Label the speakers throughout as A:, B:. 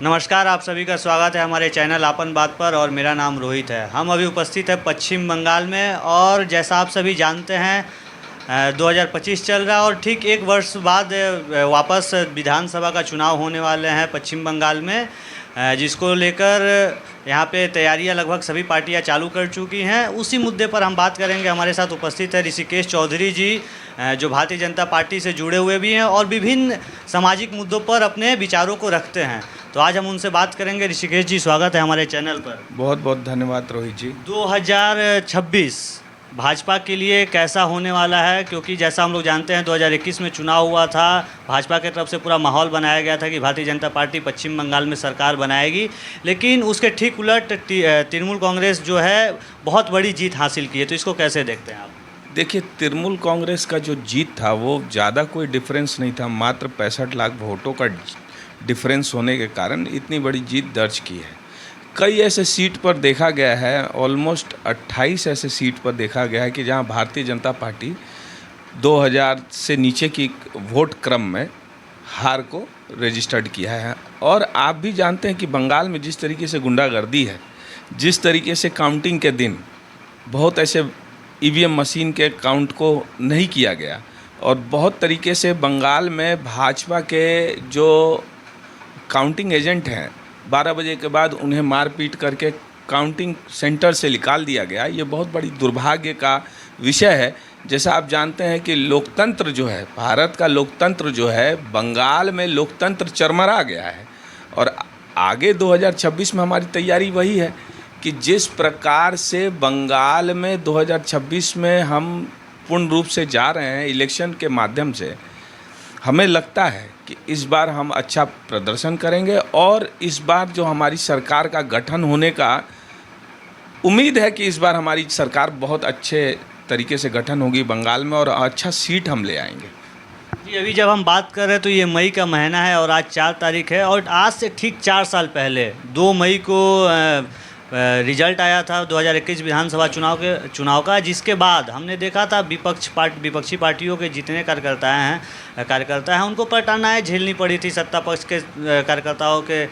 A: नमस्कार, आप सभी का स्वागत है हमारे चैनल आपन बात पर और मेरा नाम रोहित है। हम अभी उपस्थित है पश्चिम बंगाल में और जैसा आप सभी जानते हैं 2025 चल रहा है और ठीक एक वर्ष बाद वापस विधानसभा का चुनाव होने वाले हैं पश्चिम बंगाल में, जिसको लेकर यहाँ पे तैयारियां लगभग सभी पार्टियां चालू कर चुकी हैं। उसी मुद्दे पर हम बात करेंगे। हमारे साथ उपस्थित है ऋषिकेश चौधरी जी, जो भारतीय जनता पार्टी से जुड़े हुए भी हैं और विभिन्न सामाजिक मुद्दों पर अपने विचारों को रखते हैं। तो आज हम उनसे बात करेंगे। ऋषिकेश जी, स्वागत है हमारे चैनल पर।
B: बहुत बहुत धन्यवाद रोहित जी।
A: 2026 भाजपा के लिए कैसा होने वाला है? क्योंकि जैसा हम लोग जानते हैं 2021 में चुनाव हुआ था, भाजपा की तरफ से पूरा माहौल बनाया गया था कि भारतीय जनता पार्टी पश्चिम बंगाल में सरकार बनाएगी, लेकिन उसके ठीक उलट तृणमूल कांग्रेस जो है बहुत बड़ी जीत हासिल की है। तो इसको कैसे देखते हैं आप?
B: देखिए, तृणमूल कांग्रेस का जो जीत था वो ज़्यादा कोई डिफरेंस नहीं था, मात्र 65 लाख वोटों का डिफरेंस होने के कारण इतनी बड़ी जीत दर्ज की है। कई ऐसे सीट पर देखा गया है, ऑलमोस्ट 28 ऐसे सीट पर देखा गया है कि जहां भारतीय जनता पार्टी 2000 से नीचे की वोट क्रम में हार को रजिस्टर्ड किया है। और आप भी जानते हैं कि बंगाल में जिस तरीके से गुंडागर्दी है, जिस तरीके से काउंटिंग के दिन बहुत ऐसे ईवीएम मशीन के काउंट को नहीं किया गया और बहुत तरीके से बंगाल में भाजपा के जो काउंटिंग एजेंट हैं 12 बजे के बाद उन्हें मारपीट करके काउंटिंग सेंटर से निकाल दिया गया। ये बहुत बड़ी दुर्भाग्य का विषय है। जैसा आप जानते हैं कि लोकतंत्र जो है, भारत का लोकतंत्र जो है, बंगाल में लोकतंत्र चरमरा गया है। और आगे 2026 में हमारी तैयारी वही है कि जिस प्रकार से बंगाल में 2026 में हम पूर्ण रूप से जा रहे हैं इलेक्शन के माध्यम से, हमें लगता है कि इस बार हम अच्छा प्रदर्शन करेंगे और इस बार जो हमारी सरकार का गठन होने का उम्मीद है कि इस बार हमारी सरकार बहुत अच्छे तरीके से गठन होगी बंगाल में और अच्छा सीट हम ले आएंगे।
A: जी, अभी जब हम बात कर रहे हैं तो ये मई का महीना है और आज 4 तारीख है और आज से ठीक 4 साल पहले 2 मई को रिजल्ट आया था 2021 विधानसभा चुनाव का, जिसके बाद हमने देखा था विपक्षी पार्टियों के जितने कार्यकर्ता हैं उनको पलटनाएं झेलनी पड़ी थी सत्ता पक्ष के कार्यकर्ताओं के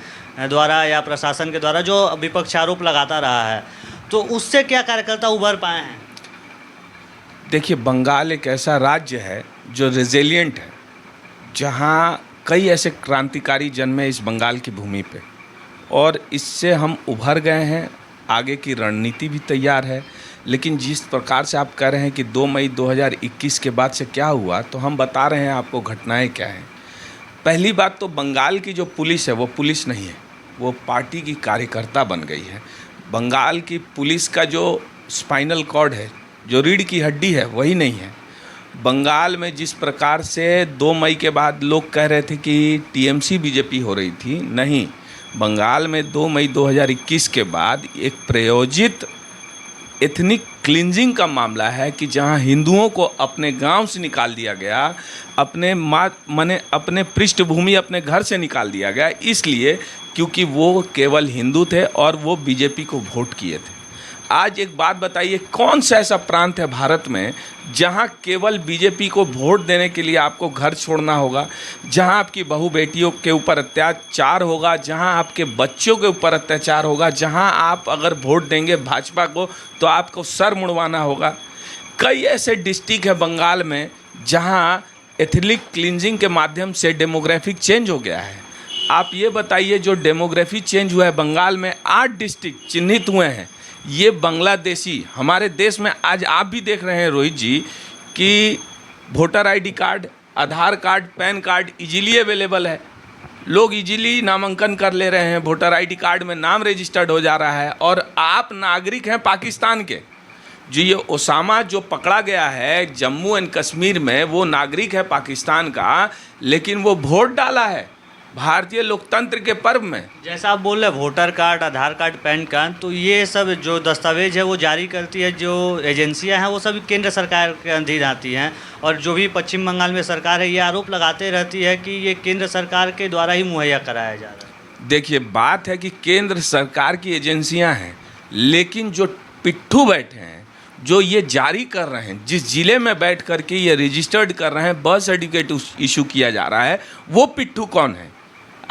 A: द्वारा या प्रशासन के द्वारा, जो विपक्ष आरोप लगाता रहा है। तो उससे क्या कार्यकर्ता उभर पाए हैं?
B: देखिए, बंगाल एक ऐसा राज्य है जो रेजिलिएंट है, जहाँ कई ऐसे क्रांतिकारी जन्मे इस बंगाल की भूमि पे और इससे हम उभर गए हैं। आगे की रणनीति भी तैयार है। लेकिन जिस प्रकार से आप कह रहे हैं कि 2 मई 2021 के बाद से क्या हुआ, तो हम बता रहे हैं आपको घटनाएं क्या हैं। पहली बात तो बंगाल की जो पुलिस है वो पुलिस नहीं है, वो पार्टी की कार्यकर्ता बन गई है। बंगाल की पुलिस का जो स्पाइनल कॉर्ड है, जो रीढ़ की हड्डी है, वही नहीं है। बंगाल में जिस प्रकार से 2 मई के बाद लोग कह रहे थे कि टीएमसी बीजेपी हो रही थी, नहीं, बंगाल में 2 मई 2021 के बाद एक प्रायोजित एथनिक क्लिनजिंग का मामला है कि जहां हिंदुओं को अपने गांव से निकाल दिया गया, अपने पृष्ठभूमि, अपने घर से निकाल दिया गया, इसलिए क्योंकि वो केवल हिंदू थे और वो बीजेपी को वोट किए थे। आज एक बात बताइए, कौन सा ऐसा प्रांत है भारत में जहां केवल बीजेपी को वोट देने के लिए आपको घर छोड़ना होगा, जहां आपकी बहू बेटियों के ऊपर अत्याचार होगा, जहां आपके बच्चों के ऊपर अत्याचार होगा, जहां आप अगर वोट देंगे भाजपा को तो आपको सर मुड़वाना होगा। कई ऐसे डिस्ट्रिक्ट है बंगाल में जहां एथनिक क्लिनजिंग के माध्यम से डेमोग्राफिक चेंज हो गया है। आप ये बताइए, जो डेमोग्राफी चेंज हुआ है बंगाल में, 8 डिस्ट्रिक्ट चिन्हित हुए हैं। ये बांग्लादेशी हमारे देश में आज आप भी देख रहे हैं रोहित जी कि voter ID card, Aadhaar card, PAN card easily available है। लोग इजीली नामांकन कर ले रहे हैं, वोटर आईडी कार्ड में नाम रजिस्टर्ड हो जा रहा है। और आप नागरिक हैं पाकिस्तान के। जो ये ओसामा जो पकड़ा गया है जम्मू एंड कश्मीर में, वो नागरिक है पाकिस्तान का, लेकिन वो वोट डाला है भारतीय लोकतंत्र के पर्व में।
A: जैसा आप बोल रहे हैं voter card, Aadhaar card, PAN card, तो ये सब जो दस्तावेज है वो जारी करती है जो एजेंसियां हैं, वो सब केंद्र सरकार के अधीन आती हैं। और जो भी पश्चिम बंगाल में सरकार है ये आरोप लगाते रहती है कि ये केंद्र सरकार के द्वारा ही मुहैया कराया जा रहा है।
B: देखिए, बात है कि केंद्र सरकार की एजेंसियां हैं, लेकिन जो पिट्ठू बैठे हैं, जो ये जारी कर रहे हैं, जिस ज़िले में बैठ करके ये रजिस्टर्ड कर रहे हैं, बर्थ सर्टिफिकेट इशू किया जा रहा है, वो पिट्ठू कौन है?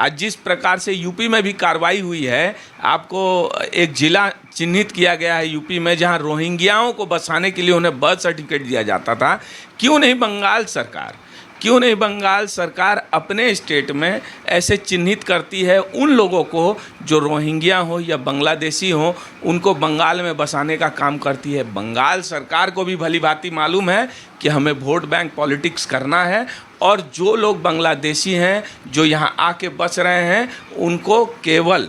B: आज जिस प्रकार से यूपी में भी कार्रवाई हुई है, आपको एक जिला चिन्हित किया गया है यूपी में जहां रोहिंग्याओं को बसाने के लिए उन्हें बर्थ सर्टिफिकेट दिया जाता था। क्यों नहीं बंगाल सरकार अपने स्टेट में ऐसे चिन्हित करती है उन लोगों को जो रोहिंग्या हो या बांग्लादेशी हो, उनको बंगाल में बसाने का काम करती है। बंगाल सरकार को भी भली भांति मालूम है कि हमें वोट बैंक पॉलिटिक्स करना है और जो लोग बांग्लादेशी हैं जो यहाँ आके बस रहे हैं उनको केवल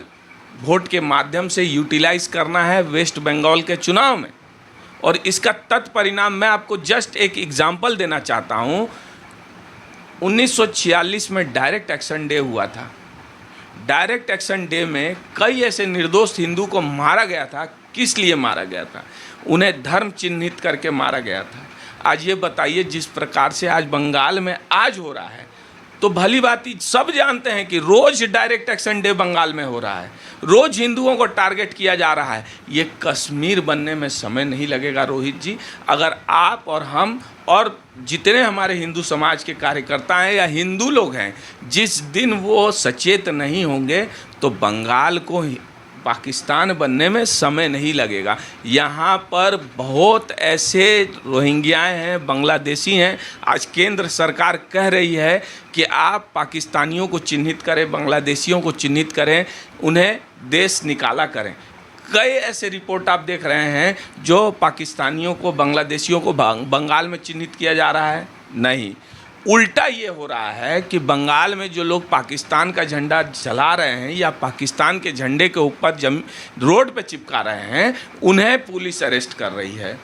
B: वोट के माध्यम से यूटिलाइज करना है वेस्ट बंगाल के चुनाव में। और इसका तत्परिणाम मैं आपको जस्ट एक एग्जाम्पल देना चाहता हूँ। 1946 में डायरेक्ट एक्शन डे हुआ था। डायरेक्ट एक्शन डे में कई ऐसे निर्दोष हिंदू को मारा गया था। किस लिए मारा गया था? उन्हें धर्म चिन्हित करके मारा गया था। आज ये बताइए, जिस प्रकार से आज बंगाल में आज हो रहा है, तो भली बात ही सब जानते हैं कि रोज डायरेक्ट एक्शन डे बंगाल में हो रहा है, रोज हिंदुओं को टारगेट किया जा रहा है। ये कश्मीर बनने में समय नहीं लगेगा रोहित जी। अगर आप और हम और जितने हमारे हिंदू समाज के कार्यकर्ता हैं या हिंदू लोग हैं, जिस दिन वो सचेत नहीं होंगे तो बंगाल को पाकिस्तान बनने में समय नहीं लगेगा। यहाँ पर बहुत ऐसे रोहिंग्याएँ हैं, बांग्लादेशी हैं। आज केंद्र सरकार कह रही है कि आप पाकिस्तानियों को चिन्हित करें, बांग्लादेशियों को चिन्हित करें, उन्हें देश निकाला करें। कई ऐसे रिपोर्ट आप देख रहे हैं जो पाकिस्तानियों को, बांग्लादेशियों को बंगाल में चिन्हित किया जा रहा है। नहीं, उल्टा ये हो रहा है कि बंगाल में जो लोग पाकिस्तान का झंडा जला रहे हैं या पाकिस्तान के झंडे के ऊपर रोड पे चिपका रहे हैं, उन्हें पुलिस अरेस्ट कर रही है।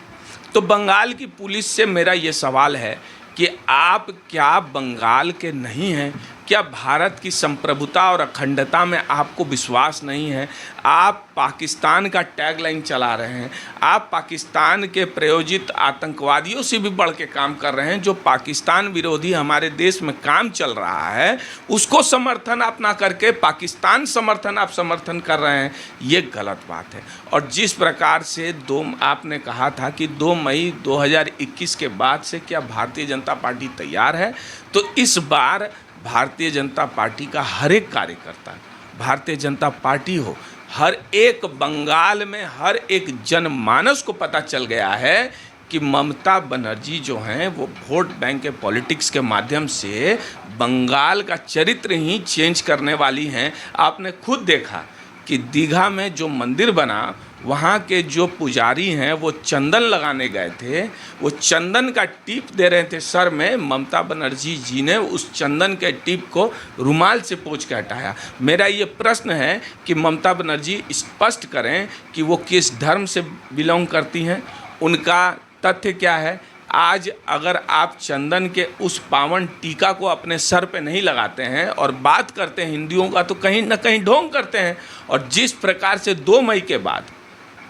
B: तो बंगाल की पुलिस से मेरा ये सवाल है कि आप क्या बंगाल के नहीं हैं? क्या भारत की संप्रभुता और अखंडता में आपको विश्वास नहीं है? आप पाकिस्तान का टैगलाइन चला रहे हैं। आप पाकिस्तान के प्रायोजित आतंकवादियों से भी बढ़ के काम कर रहे हैं। जो पाकिस्तान विरोधी हमारे देश में काम चल रहा है, उसको समर्थन आप ना करके पाकिस्तान समर्थन आप समर्थन कर रहे हैं। ये गलत बात है। और जिस प्रकार से आपने कहा था कि 2 मई 2021 के बाद से क्या भारतीय जनता पार्टी तैयार है, तो इस बार भारतीय जनता पार्टी का हर एक कार्यकर्ता, भारतीय जनता पार्टी हो, हर एक बंगाल में हर एक जनमानस को पता चल गया है कि ममता बनर्जी जो हैं वो वोट बैंक के पॉलिटिक्स के माध्यम से बंगाल का चरित्र ही चेंज करने वाली हैं। आपने खुद देखा कि दीघा में जो मंदिर बना, वहाँ के जो पुजारी हैं वो चंदन लगाने गए थे, वो चंदन का टीप दे रहे थे सर में। ममता बनर्जी जी ने उस चंदन के टीप को रुमाल से पोंछ के हटाया। मेरा ये प्रश्न है कि ममता बनर्जी स्पष्ट करें कि वो किस धर्म से बिलोंग करती हैं, उनका तथ्य क्या है। आज अगर आप चंदन के उस पावन टीका को अपने सर पे नहीं लगाते हैं और बात करते हैं हिंदुओं का, तो कहीं ना कहीं ढोंग करते हैं। और जिस प्रकार से 2 मई के बाद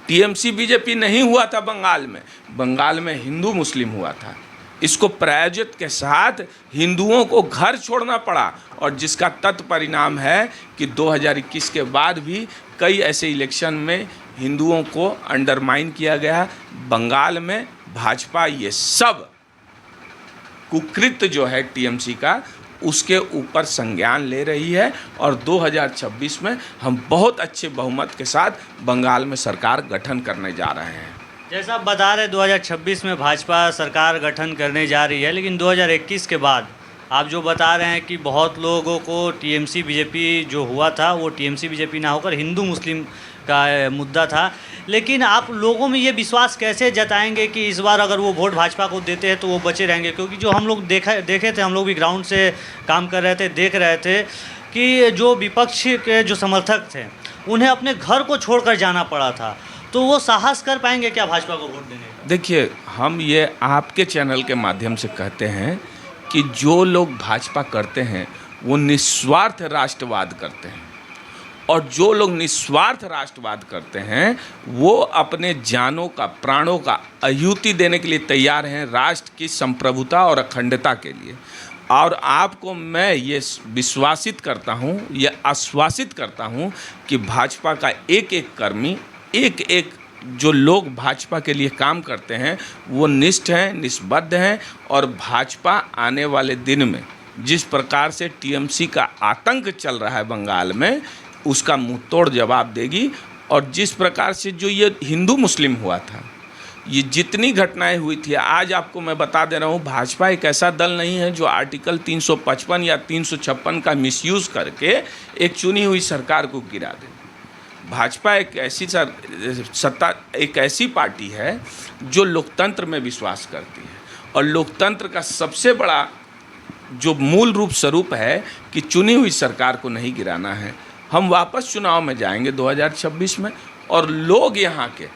B: टीएमसी बीजेपी नहीं हुआ था बंगाल में हिंदू मुस्लिम हुआ था। इसको प्रायोजित के साथ हिंदुओं को घर छोड़ना पड़ा और जिसका तत्परिणाम है कि 2021 के बाद भी कई ऐसे इलेक्शन में हिंदुओं को अंडरमाइन किया गया। बंगाल में भाजपा ये सब कुकृत्य जो है टीएमसी का, उसके ऊपर संज्ञान ले रही है और 2026 में हम बहुत अच्छे बहुमत के साथ बंगाल में सरकार गठन करने जा रहे हैं।
A: जैसा आप बता रहे 2026 में भाजपा सरकार गठन करने जा रही है, लेकिन 2021 के बाद आप जो बता रहे हैं कि बहुत लोगों को टीएमसी बीजेपी जो हुआ था वो टीएमसी बीजेपी ना होकर हिंदू मुस्लिम का मुद्दा था, लेकिन आप लोगों में ये विश्वास कैसे जताएंगे कि इस बार अगर वो वोट भाजपा को देते हैं तो वो बचे रहेंगे? क्योंकि जो हम लोग देखे थे, हम लोग भी ग्राउंड से काम कर रहे थे, देख रहे थे कि जो विपक्ष के जो समर्थक थे उन्हें अपने घर को छोड़कर जाना पड़ा था। तो वो साहस कर पाएंगे क्या भाजपा को वोट देने का?
B: देखिए, हम ये आपके चैनल के माध्यम से कहते हैं कि जो लोग भाजपा करते हैं वो निस्वार्थ राष्ट्रवाद करते हैं, और जो लोग निस्वार्थ राष्ट्रवाद करते हैं वो अपने जानों का, प्राणों का आहुति देने के लिए तैयार हैं राष्ट्र की संप्रभुता और अखंडता के लिए। और आपको मैं ये विश्वासित करता हूँ, ये आश्वासित करता हूँ कि भाजपा का एक एक कर्मी, एक एक जो लोग भाजपा के लिए काम करते हैं वो निष्ठ हैं, निष्बद्ध हैं, और भाजपा आने वाले दिन में जिस प्रकार से टीएमसी का आतंक चल रहा है बंगाल में, उसका मुंह तोड़ जवाब देगी। और जिस प्रकार से जो ये हिंदू मुस्लिम हुआ था, ये जितनी घटनाएं हुई थी, आज आपको मैं बता दे रहा हूँ, भाजपा एक ऐसा दल नहीं है जो आर्टिकल 355 या 356 का मिसयूज़ करके एक चुनी हुई सरकार को गिरा दे। भाजपा एक ऐसी पार्टी है जो लोकतंत्र में विश्वास करती है, और लोकतंत्र का सबसे बड़ा जो मूल रूप स्वरूप है कि चुनी हुई सरकार को नहीं गिराना है। हम वापस चुनाव में जाएंगे 2026 में, और लोग यहाँ के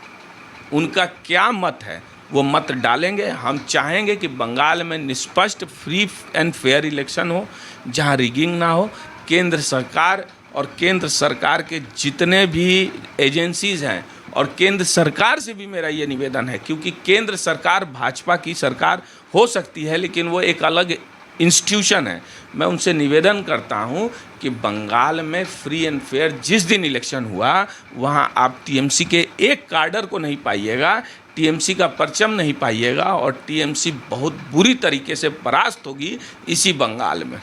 B: उनका क्या मत है वो मत डालेंगे। हम चाहेंगे कि बंगाल में निष्पक्ष, फ्री एंड फेयर इलेक्शन हो, जहाँ रिगिंग ना हो। केंद्र सरकार और केंद्र सरकार के जितने भी एजेंसीज़ हैं, और केंद्र सरकार से भी मेरा ये निवेदन है, क्योंकि केंद्र सरकार भाजपा की सरकार हो सकती है लेकिन वो एक अलग इंस्टीट्यूशन है। मैं उनसे निवेदन करता हूं कि बंगाल में फ्री एंड फेयर जिस दिन इलेक्शन हुआ, वहां आप टीएमसी के एक कार्डर को नहीं पाइएगा, टीएमसी का परचम नहीं पाइएगा, और टीएमसी बहुत बुरी तरीके से परास्त होगी इसी बंगाल में।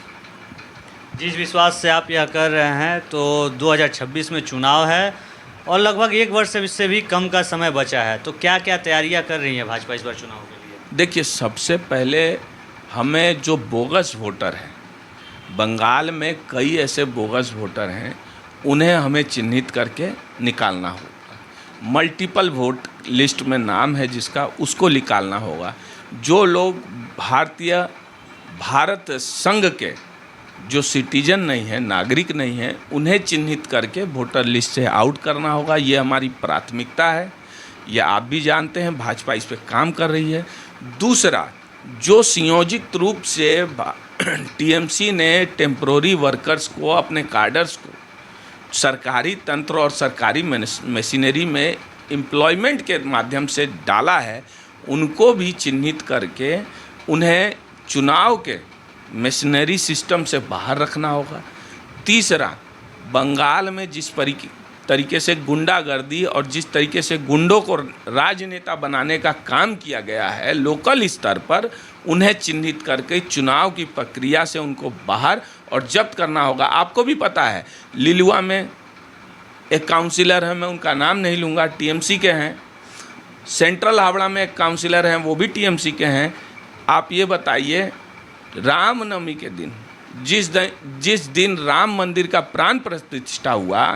A: जिस विश्वास से आप यह कर रहे हैं, तो 2026 में चुनाव है और लगभग एक वर्ष से भी कम का समय बचा है, तो क्या क्या तैयारियां कर रही है भाजपा इस बार चुनाव के लिए?
B: देखिए, सबसे पहले हमें जो बोगस वोटर हैं, बंगाल में कई ऐसे बोगस वोटर हैं, उन्हें हमें चिन्हित करके निकालना होगा। मल्टीपल वोट लिस्ट में नाम है जिसका, उसको निकालना होगा। जो लोग भारत संघ के जो सिटीजन नहीं है, नागरिक नहीं है, उन्हें चिन्हित करके वोटर लिस्ट से आउट करना होगा। ये हमारी प्राथमिकता है, यह आप भी जानते हैं, भाजपा इस पर काम कर रही है। दूसरा, जो संयोजित रूप से टीएमसी ने टेम्प्रोरी वर्कर्स को, अपने कार्डर्स को सरकारी तंत्र और सरकारी मशीनरी में एम्प्लॉयमेंट के माध्यम से डाला है, उनको भी चिन्हित करके उन्हें चुनाव के मशीनरी सिस्टम से बाहर रखना होगा। तीसरा, बंगाल में जिस तरीके से गुंडागर्दी और जिस तरीके से गुंडों को राजनेता बनाने का काम किया गया है लोकल स्तर पर, उन्हें चिन्हित करके चुनाव की प्रक्रिया से उनको बाहर और जब्त करना होगा। आपको भी पता है, लिलुआ में एक काउंसिलर है, मैं उनका नाम नहीं लूँगा, टीएमसी के हैं। सेंट्रल हावड़ा में एक काउंसिलर हैं, वो भी टीएमसी के हैं। आप ये बताइए, रामनवमी के दिन, जिस दिन राम मंदिर का प्राण प्रतिष्ठा हुआ,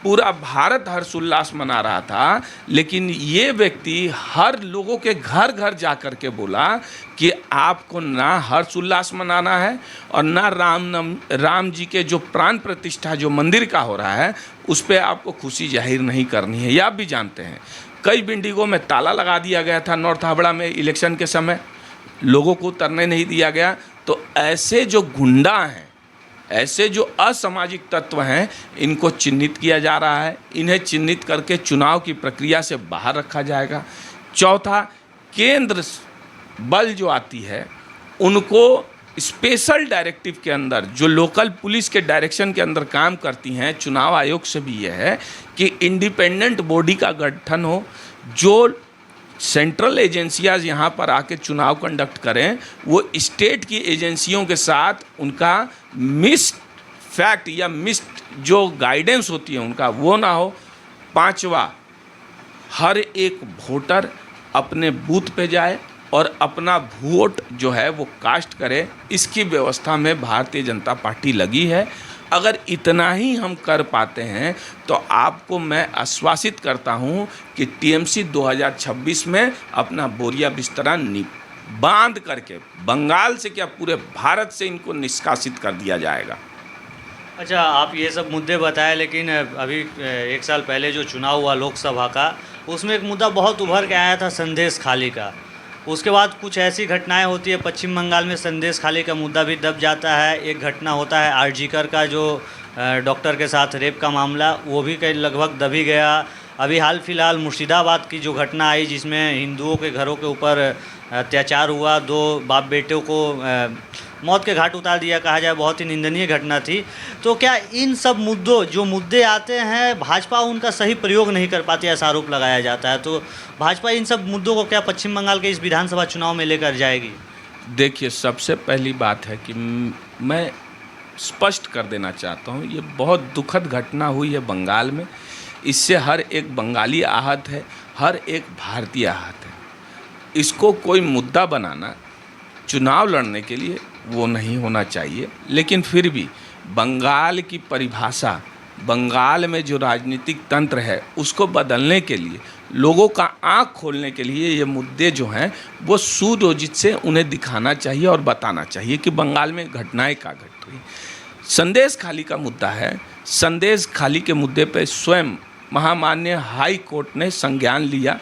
B: पूरा भारत हर्षोल्लास मना रहा था, लेकिन ये व्यक्ति हर लोगों के घर घर जा कर के बोला कि आपको ना हर्षोल्लास मनाना है और ना राम जी के जो प्राण प्रतिष्ठा जो मंदिर का हो रहा है उस पर आपको खुशी जाहिर नहीं करनी है। ये आप भी जानते हैं। कई बिल्डिंगों में ताला लगा दिया गया था नॉर्थ हावड़ा में इलेक्शन के समय, लोगों को उतरने नहीं दिया गया। तो ऐसे जो गुंडा हैं, ऐसे जो असामाजिक तत्व हैं, इनको चिन्हित किया जा रहा है। इन्हें चिन्हित करके चुनाव की प्रक्रिया से बाहर रखा जाएगा। चौथा, केंद्र बल जो आती है उनको स्पेशल डायरेक्टिव के अंदर, जो लोकल पुलिस के डायरेक्शन के अंदर काम करती हैं, चुनाव आयोग से भी यह है कि इंडिपेंडेंट बॉडी का गठन हो, जो सेंट्रल एजेंसियाँ यहाँ पर आके चुनाव कंडक्ट करें, वो स्टेट की एजेंसियों के साथ उनका मिस्ड फैक्ट या मिस्ड जो गाइडेंस होती है उनका, वो ना हो। पांचवा, हर एक वोटर अपने बूथ पे जाए और अपना वोट जो है वो कास्ट करे। इसकी व्यवस्था में भारतीय जनता पार्टी लगी है। अगर इतना ही हम कर पाते हैं तो आपको मैं आश्वासित करता हूं कि टीएमसी 2026 में अपना बोरिया बिस्तरा बांध करके बंगाल से क्या पूरे भारत से इनको निष्कासित कर दिया जाएगा।
A: अच्छा, आप ये सब मुद्दे बताए, लेकिन अभी एक साल पहले जो चुनाव हुआ लोकसभा का, उसमें एक मुद्दा बहुत उभर के आया था, संदेश खाली का। उसके बाद कुछ ऐसी घटनाएं होती है पश्चिम बंगाल में, संदेश खाली का मुद्दा भी दब जाता है। एक घटना होता है आरजीकर का, जो डॉक्टर के साथ रेप का मामला, वो भी कहीं लगभग दब ही गया। अभी हाल फिलहाल मुर्शिदाबाद की जो घटना आई, जिसमें हिंदुओं के घरों के ऊपर अत्याचार हुआ, 2 बाप बेटों को मौत के घाट उतार दिया, कहा जाए बहुत ही निंदनीय घटना थी। तो क्या इन सब जो मुद्दे आते हैं, भाजपा उनका सही प्रयोग नहीं कर पाती, ऐसा आरोप लगाया जाता है। तो भाजपा इन सब मुद्दों को क्या पश्चिम बंगाल के इस विधानसभा चुनाव में लेकर जाएगी?
B: देखिए, सबसे पहली बात है कि मैं स्पष्ट कर देना चाहता हूँ, ये बहुत दुखद घटना हुई है बंगाल में। इससे हर एक बंगाली आहत है, हर एक भारतीय आहत है। इसको कोई मुद्दा बनाना चुनाव लड़ने के लिए वो नहीं होना चाहिए, लेकिन फिर भी बंगाल की परिभाषा, बंगाल में जो राजनीतिक तंत्र है उसको बदलने के लिए, लोगों का आँख खोलने के लिए ये मुद्दे जो हैं वो सुनियोजित से उन्हें दिखाना चाहिए और बताना चाहिए कि बंगाल में घटनाएं क्या घट रही। संदेश खाली का मुद्दा है। संदेश खाली के मुद्दे पे स्वयं महामान्य हाई कोर्ट ने संज्ञान लिया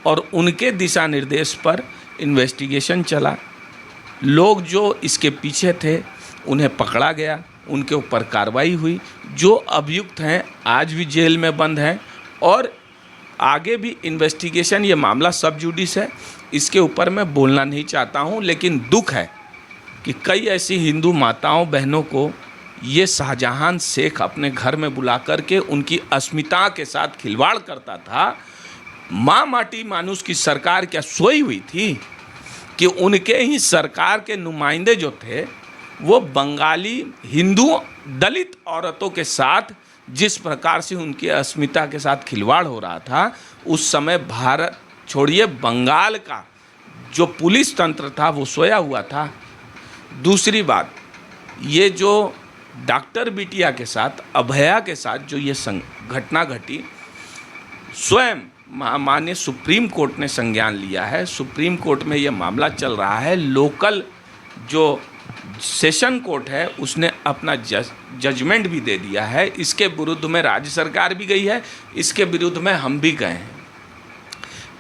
B: और उनके दिशा निर्देश पर इन्वेस्टिगेशन चला। लोग जो इसके पीछे थे उन्हें पकड़ा गया, उनके ऊपर कार्रवाई हुई। जो अभियुक्त हैं आज भी जेल में बंद हैं और आगे भी इन्वेस्टिगेशन, ये मामला सब जुडिस है, इसके ऊपर मैं बोलना नहीं चाहता हूँ। लेकिन दुख है कि कई ऐसी हिंदू माताओं बहनों को ये शाहजहां शेख अपने घर में बुला करके उनकी अस्मिता के साथ खिलवाड़ करता था। माँ माटी मानुष की सरकार क्या सोई हुई थी कि उनके ही सरकार के नुमाइंदे जो थे वो बंगाली हिंदू दलित औरतों के साथ जिस प्रकार से उनकी अस्मिता के साथ खिलवाड़ हो रहा था, उस समय भारत छोड़िए बंगाल का जो पुलिस तंत्र था वो सोया हुआ था। दूसरी बात, ये जो डॉक्टर बिटिया के साथ, अभया के साथ जो ये घटना घटी, स्वयं माननीय सुप्रीम कोर्ट ने संज्ञान लिया है। सुप्रीम कोर्ट में ये मामला चल रहा है। लोकल जो सेशन कोर्ट है उसने अपना जजमेंट भी दे दिया है। इसके विरुद्ध में राज्य सरकार भी गई है, इसके विरुद्ध में हम भी गए हैं।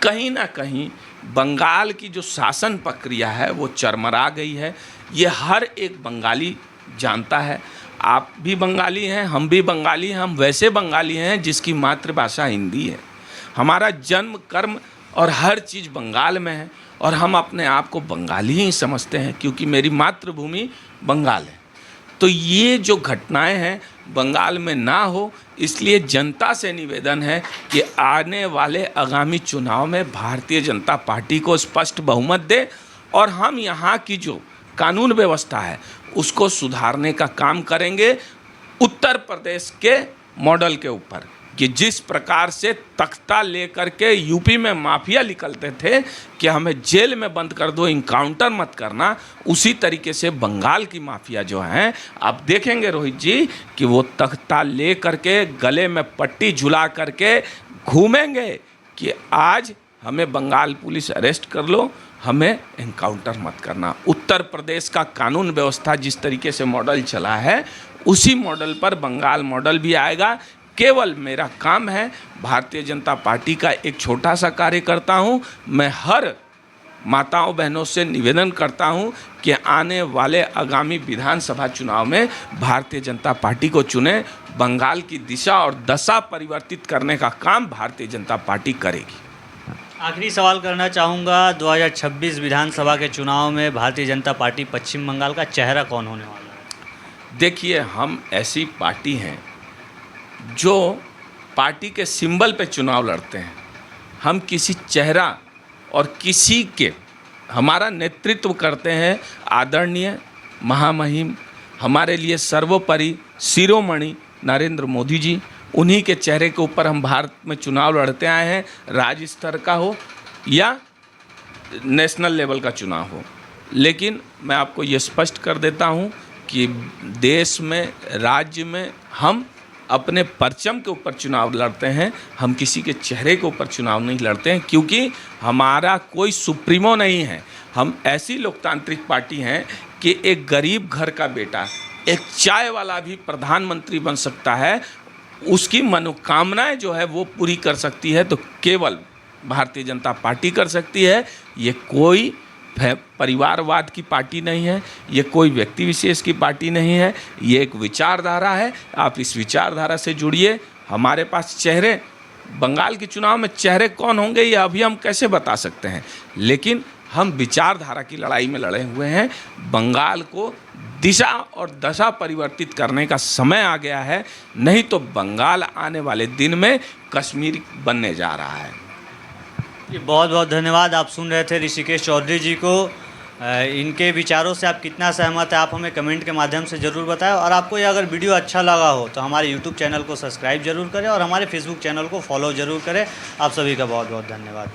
B: कहीं ना कहीं बंगाल की जो शासन प्रक्रिया है वो चरमरा गई है। ये हर एक बंगाली जानता है। आप भी बंगाली हैं, हम भी बंगाली हैं। हम वैसे बंगाली हैं जिसकी मातृभाषा हिंदी है। हमारा जन्म, कर्म और हर चीज़ बंगाल में है और हम अपने आप को बंगाली ही समझते हैं क्योंकि मेरी मातृभूमि बंगाल है। तो ये जो घटनाएं हैं बंगाल में ना हो, इसलिए जनता से निवेदन है कि आने वाले आगामी चुनाव में भारतीय जनता पार्टी को स्पष्ट बहुमत दे और हम यहाँ की जो कानून व्यवस्था है उसको सुधारने का काम करेंगे उत्तर प्रदेश के मॉडल के ऊपर, कि जिस प्रकार से तख्ता लेकर के यूपी में माफिया निकलते थे कि हमें जेल में बंद कर दो, इनकाउंटर मत करना, उसी तरीके से बंगाल की माफिया जो हैं आप देखेंगे रोहित जी कि वो तख्ता ले करके गले में पट्टी झुला करके घूमेंगे कि आज हमें बंगाल पुलिस अरेस्ट कर लो, हमें इनकाउंटर मत करना। उत्तर प्रदेश का कानून व्यवस्था जिस तरीके से मॉडल चला है उसी मॉडल पर बंगाल मॉडल भी आएगा। केवल मेरा काम है, भारतीय जनता पार्टी का एक छोटा सा कार्यकर्ता हूँ, मैं हर माताओं बहनों से निवेदन करता हूँ कि आने वाले आगामी विधानसभा चुनाव में भारतीय जनता पार्टी को चुने। बंगाल की दिशा और दशा परिवर्तित करने का काम भारतीय जनता पार्टी करेगी।
A: आखिरी सवाल करना चाहूँगा, 2026 विधानसभा के चुनाव में भारतीय जनता पार्टी पश्चिम बंगाल का चेहरा कौन होने वाला है?
B: देखिए, हम ऐसी पार्टी हैं जो पार्टी के सिंबल पे चुनाव लड़ते हैं। हम किसी चेहरा और किसी के, हमारा नेतृत्व करते हैं आदरणीय महामहिम, हमारे लिए सर्वोपरि शिरोमणि नरेंद्र मोदी जी। उन्हीं के चेहरे के ऊपर हम भारत में चुनाव लड़ते आए हैं, राज्य स्तर का हो या नेशनल लेवल का चुनाव हो। लेकिन मैं आपको ये स्पष्ट कर देता हूँ कि देश में, राज्य में हम अपने परचम के ऊपर चुनाव लड़ते हैं, हम किसी के चेहरे के ऊपर चुनाव नहीं लड़ते हैं, क्योंकि हमारा कोई सुप्रीमो नहीं है। हम ऐसी लोकतांत्रिक पार्टी हैं कि एक गरीब घर का बेटा, एक चाय वाला भी प्रधानमंत्री बन सकता है, उसकी मनोकामनाएं जो है वो पूरी कर सकती है तो केवल भारतीय जनता पार्टी कर सकती है। ये कोई परिवारवाद की पार्टी नहीं है, ये कोई व्यक्ति विशेष की पार्टी नहीं है, ये एक विचारधारा है। आप इस विचारधारा से जुड़िए। हमारे पास चेहरे, बंगाल के चुनाव में चेहरे कौन होंगे ये अभी हम कैसे बता सकते हैं, लेकिन हम विचारधारा की लड़ाई में लड़े हुए हैं। बंगाल को दिशा और दशा परिवर्तित करने का समय आ गया है, नहीं तो बंगाल आने वाले दिन में कश्मीर बनने जा रहा है।
A: जी बहुत बहुत धन्यवाद। आप सुन रहे थे ऋषिकेश चौधरी जी को, इनके विचारों से आप कितना सहमत है, आप हमें कमेंट के माध्यम से ज़रूर बताएं। और आपको ये अगर वीडियो अच्छा लगा हो तो हमारे यूट्यूब चैनल को सब्सक्राइब जरूर करें और हमारे फेसबुक चैनल को फॉलो ज़रूर करें। आप सभी का बहुत बहुत धन्यवाद।